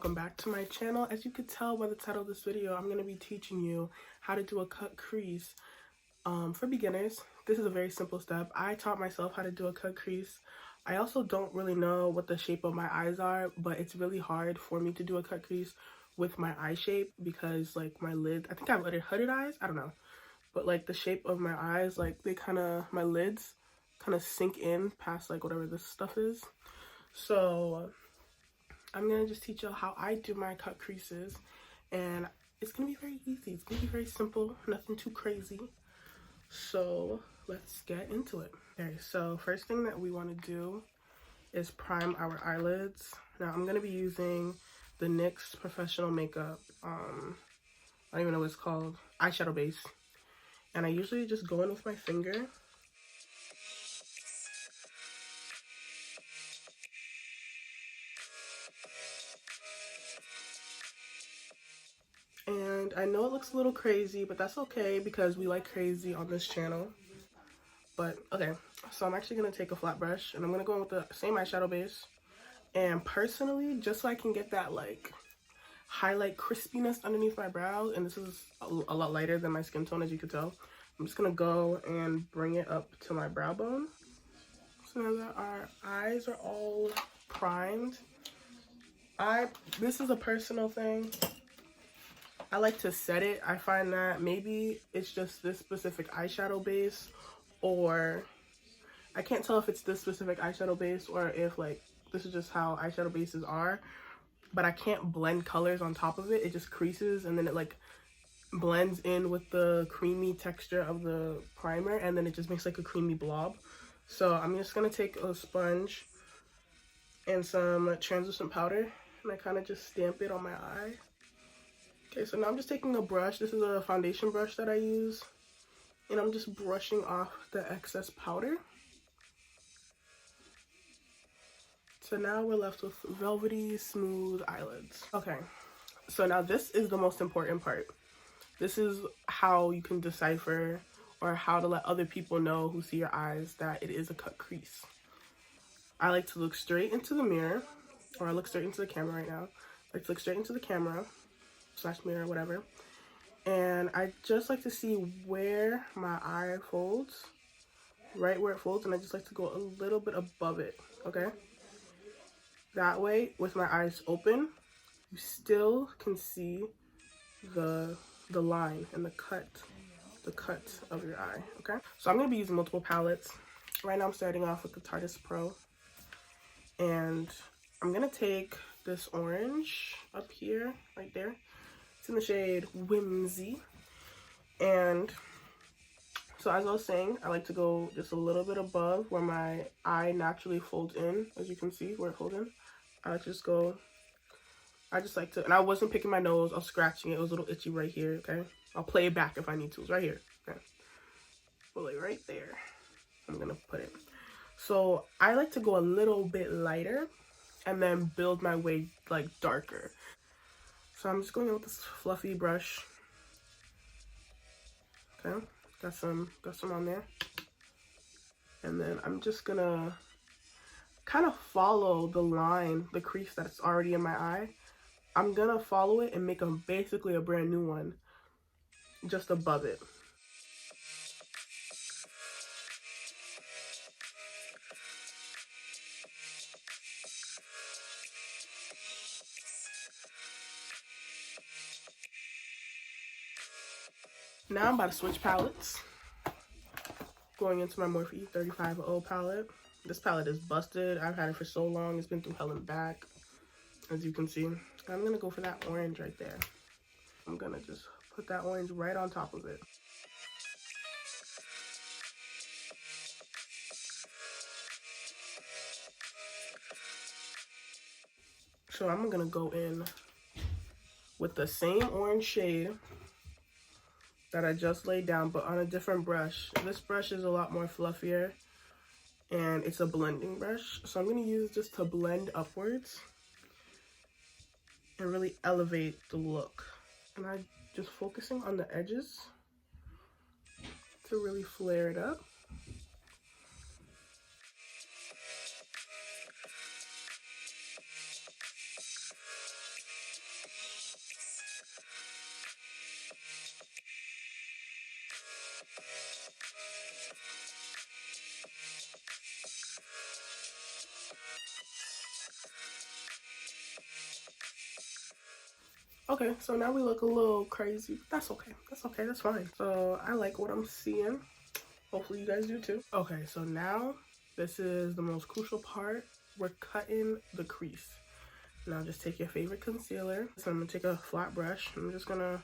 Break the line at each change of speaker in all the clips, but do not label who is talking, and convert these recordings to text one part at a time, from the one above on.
welcome back to my channel. As you could tell by the title of this video, I'm going to be teaching you how to do a cut crease for beginners. This is a very simple step. I taught myself how to do a cut crease. I also don't really know what the shape of my eyes are, but it's really hard for me to do a cut crease with my eye shape because like my lid, I think I have hooded eyes, I don't know, but like the shape of my eyes, like they kind of, my lids kind of sink in past like whatever this stuff is. So I'm gonna just teach y'all how I do my cut creases, and it's gonna be very easy. It's gonna be very simple, nothing too crazy. So let's get into it. Okay, so first thing that we want to do is prime our eyelids. Now I'm gonna be using the NYX Professional Makeup, I don't even know what it's called, eyeshadow base. And I usually just go in with my finger. And I know it looks a little crazy, but that's okay because we like crazy on this channel. But okay, so I'm actually going to take a flat brush and I'm going to go in with the same eyeshadow base. And personally, just so I can get that like highlight crispiness underneath my brows, and this is a lot lighter than my skin tone, as you can tell, I'm just going to go and bring it up to my brow bone. So now that our eyes are all primed, this is a personal thing. I like to set it. I find that maybe it's just this specific eyeshadow base, or I can't tell if it's this specific eyeshadow base or if like this is just how eyeshadow bases are, but I can't blend colors on top of it. It just creases and then it like blends in with the creamy texture of the primer, and then it just makes like a creamy blob. So I'm just gonna take a sponge and some translucent powder and I kind of just stamp it on my eye. Okay, so now I'm just taking a brush. This is a foundation brush that I use, and I'm just brushing off the excess powder. So now we're left with velvety, smooth eyelids. Okay, so now this is the most important part. This is how you can decipher or how to let other people know who see your eyes that it is a cut crease. I like to look straight into the mirror, or I look straight into the camera right now. I like to look straight into the camera / mirror, whatever, and I just like to see where my eye folds, right where it folds, and I just like to go a little bit above it. Okay, that way with my eyes open you still can see the line and the cut of your eye. Okay, so I'm going to be using multiple palettes. Right now I'm starting off with the Tarteist Pro, and I'm going to take this orange up here, right there. It's in the shade Whimsy. And so as I was saying, I like to go just a little bit above where my eye naturally folds in, as you can see where it folds in. I just like to, and I wasn't picking my nose, I was scratching it. It was a little itchy right here, okay? I'll play it back if I need to. It's right here, okay? Well, like right there, I'm gonna put it. So I like to go a little bit lighter and then build my way like darker. So I'm just going in with this fluffy brush. Okay, got some on there. And then I'm just gonna kind of follow the line, the crease that's already in my eye. I'm gonna follow it and make basically a brand new one just above it. Now I'm about to switch palettes. Going into my Morphe 3500 palette. This palette is busted. I've had it for so long. It's been through hell and back, as you can see. I'm gonna go for that orange right there. I'm gonna just put that orange right on top of it. So I'm gonna go in with the same orange shade that I just laid down, but on a different brush. This brush is a lot more fluffier, and it's a blending brush. So I'm gonna use this to blend upwards and really elevate the look. And I'm just focusing on the edges to really flare it up. Okay, so now we look a little crazy. That's okay. That's okay. That's fine. So I like what I'm seeing. Hopefully you guys do too. Okay, so now this is the most crucial part. We're cutting the crease. Now just take your favorite concealer. So I'm gonna take a flat brush. I'm just gonna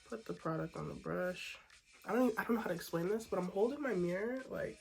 put the product on the brush. I don't know how to explain this, but I'm holding my mirror, like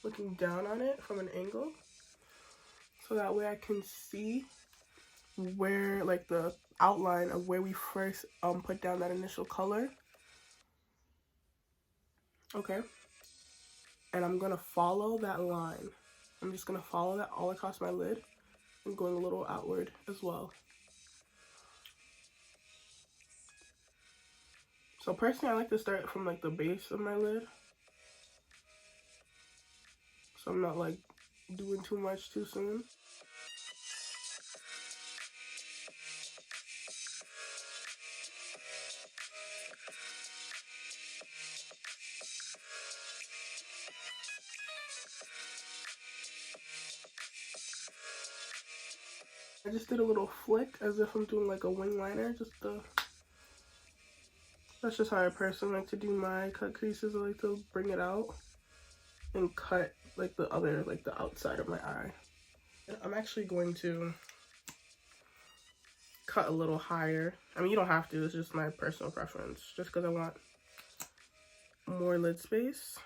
looking down on it from an angle, so that way I can see where, like, the outline of where we first put down that initial color. Okay, and I'm gonna follow that line. I'm just gonna follow that all across my lid and going a little outward as well. So personally, I like to start from like the base of my lid, so I'm not like doing too much too soon. I just did a little flick as if I'm doing like a wing liner, that's just how I personally like to do my cut creases. I like to bring it out and cut like the other, like the outside of my eye. I'm actually going to cut a little higher. I mean, you don't have to, it's just my personal preference, just because I want more lid space.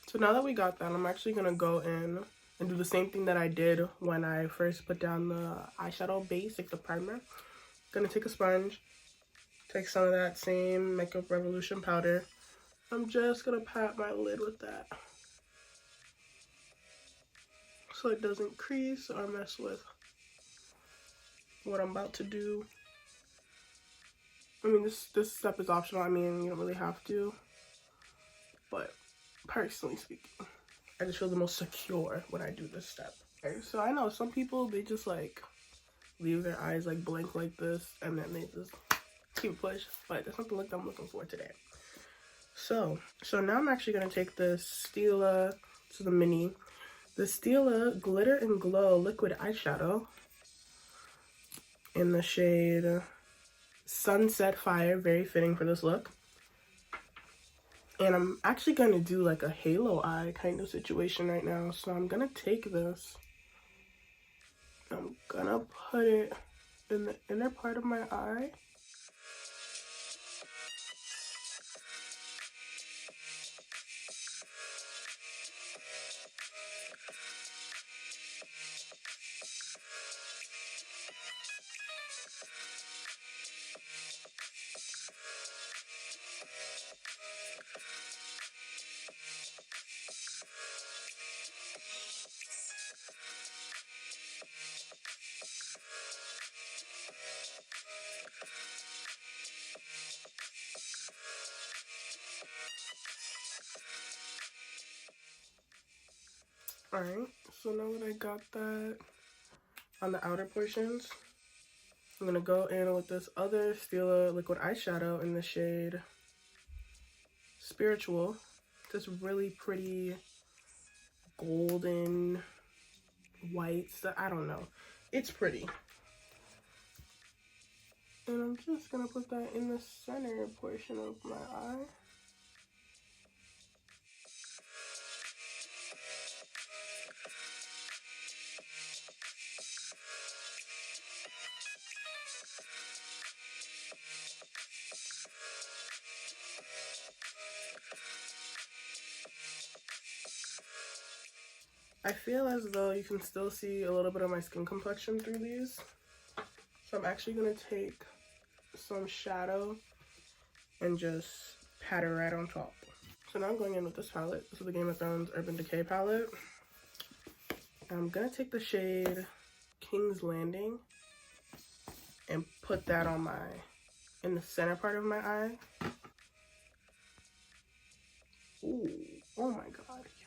So now that we got that, I'm actually gonna go in and do the same thing that I did when I first put down the eyeshadow base, like the primer. Gonna take a sponge, take some of that same Makeup Revolution powder. I'm just gonna pat my lid with that, so it doesn't crease or mess with what I'm about to do. I mean, this step is optional. I mean, you don't really have to, but personally speaking, I just feel the most secure when I do this step. Okay, so I know some people, they just like leave their eyes like blank like this and then they just keep a push, but that's not the look I'm looking for today. So now I'm actually gonna take this Stila, this is the mini, the Stila Glitter and Glow Liquid Eyeshadow in the shade Sunset Fire, very fitting for this look. And I'm actually gonna do like a halo eye kind of situation right now. So I'm gonna take this, I'm gonna put it in the inner part of my eye. Alright, so now that I got that on the outer portions, I'm gonna go in with this other Stila liquid eyeshadow in the shade Spiritual. This really pretty golden white stuff. I don't know. It's pretty. And I'm just gonna put that in the center portion of my eye. I feel as though you can still see a little bit of my skin complexion through these. So I'm actually gonna take some shadow and just pat it right on top. So now I'm going in with this palette. This is the Game of Thrones Urban Decay palette. I'm gonna take the shade King's Landing and put that on in the center part of my eye. Ooh, oh my god, yes.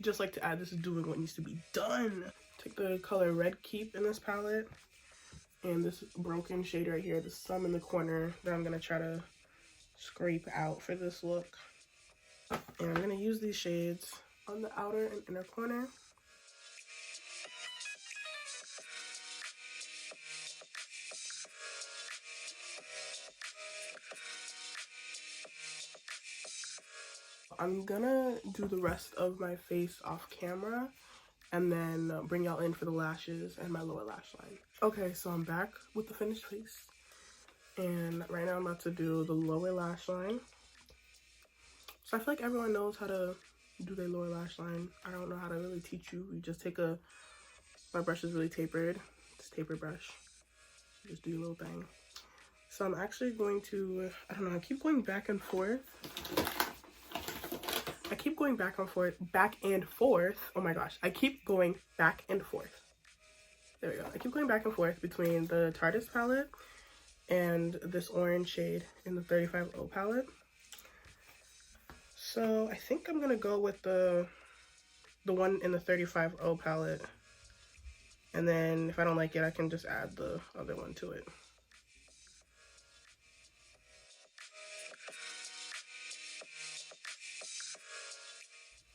Just like to add, this is doing what needs to be done. Take the color Red Keep in this palette and this broken shade right here, there's some in the corner that I'm gonna try to scrape out for this look. And I'm gonna use these shades on the outer and inner corner. I'm gonna do the rest of my face off camera and then bring y'all in for the lashes and my lower lash line. Okay, so I'm back with the finished face. And right now I'm about to do the lower lash line. So I feel like everyone knows how to do their lower lash line. I don't know how to really teach you. You just take my brush is really tapered. It's a taper brush. Just do your little thing. So I'm actually going to, I don't know, I keep going back and forth. Oh my gosh, I keep going back and forth. There we go. I keep going back and forth between the Tarte's palette and this orange shade in the 35O palette. So I think I'm gonna go with the one in the 35O palette, and then if I don't like it, I can just add the other one to it.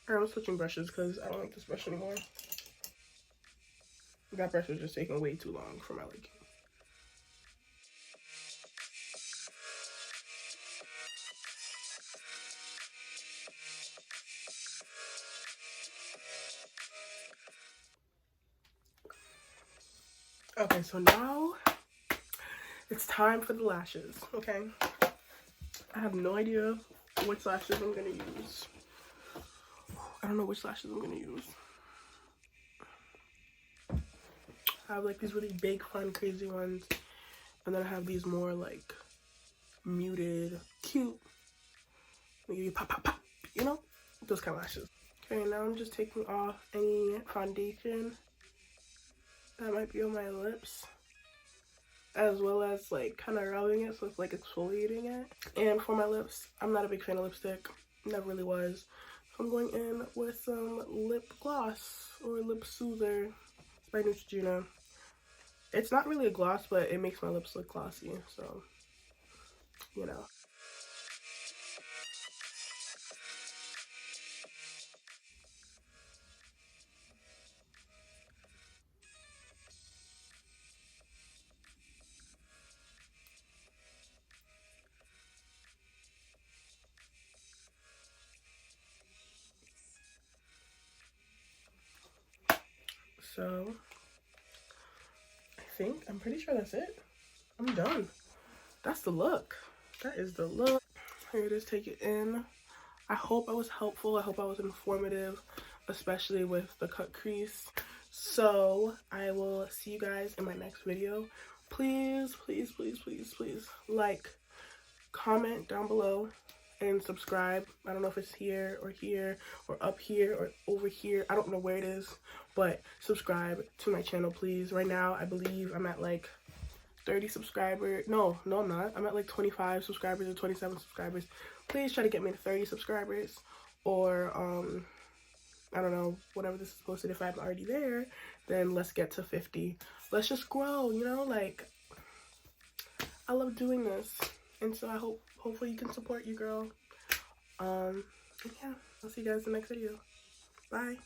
Alright, I'm switching brushes because I don't like this brush anymore. That brush was just taking way too long for my liking. Okay, so now it's time for the lashes, okay? I have no idea which lashes I'm gonna use. I don't know which lashes I'm gonna use. I have like these really big, fun, crazy ones. And then I have these more like muted, cute, maybe pop, pop, pop, you know? Those kind of lashes. Okay, now I'm just taking off any foundation that might be on my lips, as well as like kind of rubbing it so it's like exfoliating it. And for my lips, I'm not a big fan of lipstick, never really was. So I'm going in with some lip gloss or lip soother. It's by Neutrogena. It's not really a gloss, but it makes my lips look glossy, so you know. So I'm pretty sure that's it. I'm done. That's the look. That is the look. Here it is, take it in. I hope I was helpful. I hope I was informative, especially with the cut crease. So I will see you guys in my next video. Please, please, please, please, please like, comment down below, and subscribe. I don't know if it's here or up here or over here. I don't know where it is, but subscribe to my channel, please. Right now, I believe I'm at like 30 subscribers. No, I'm not. I'm at like 25 subscribers or 27 subscribers. Please try to get me to 30 subscribers, or I don't know, whenever this is posted. If I'm already there, then let's get to 50. Let's just grow, you know, like I love doing this, and so I hopefully you can support you, girl. And yeah, I'll see you guys in the next video. Bye.